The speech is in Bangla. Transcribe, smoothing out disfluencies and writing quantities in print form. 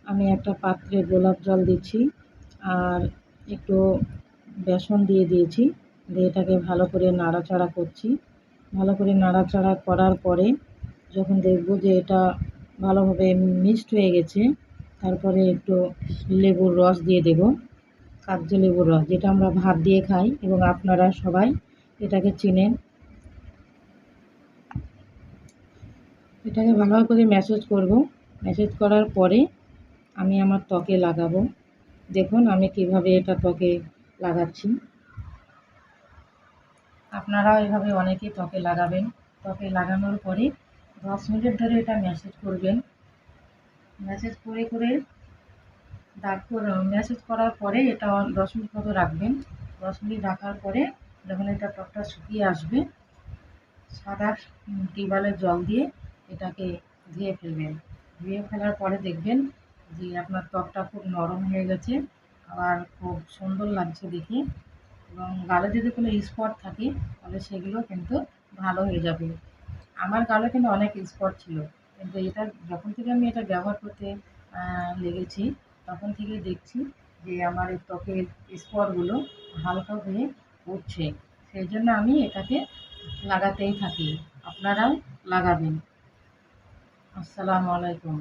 আমি একটা পাত্রে গোলাপ জল দিচ্ছি আর একটু বেসন দিয়ে দিয়েছি, দিয়ে এটাকে ভালো করে নাড়াচাড়া করছি। ভালো করে নাড়াচাড়া করার পরে যখন দেখব যে এটা ভালোভাবে মিক্সড হয়ে গেছে, তারপরে একটু লেবুর রস দিয়ে দেব, কাগজি লেবুর রস, যেটা আমরা ভাত দিয়ে খাই এবং আপনারা সবাই এটাকে চেনেন। এটাকে ভালো করে ম্যাসেজ করব। ম্যাসেজ করার পরে আমি আমার ত্বকে লাগাবো। দেখুন আমি কিভাবে এটা ত্বকে লাগাচ্ছি। আপনারাও এভাবে অনেকেই ত্বকে লাগাবেন। ত্বকে লাগানোর পরে 10 মিনিট ধরে এটা ম্যাসেজ করবেন। ম্যাসেজ করে করে তারপর ম্যাসেজ করার পরে এটা 10 মিনিট মতো রাখবেন। 10 মিনিট রাখার পরে যখন এটা ত্বকটা শুকিয়ে আসবে, সাদা টিউবওয়েলের জল দিয়ে এটাকে ধুয়ে ফেলবেন। ধুয়ে ফেলার পরে দেখবেন যে আপনার ত্বকটা খুব নরম হয়ে গেছে, আবার খুব সুন্দর লাগছে দেখে, এবং গালে যদি কোনো স্পট থাকে তাহলে সেগুলো কিন্তু ভালো হয়ে যাবে। আমার গালে কিন্তু অনেক স্পট ছিল, কিন্তু এটা যখন থেকে আমি এটা ব্যবহার করতে লেগেছি, তখন থেকেই দেখছি যে আমার এই ত্বকের স্পটগুলো হালকা হয়ে উঠছে। সেই জন্য আমি এটাকে লাগাতেই থাকি। আপনারাও লাগাবেন। আসসালামু আলাইকুম।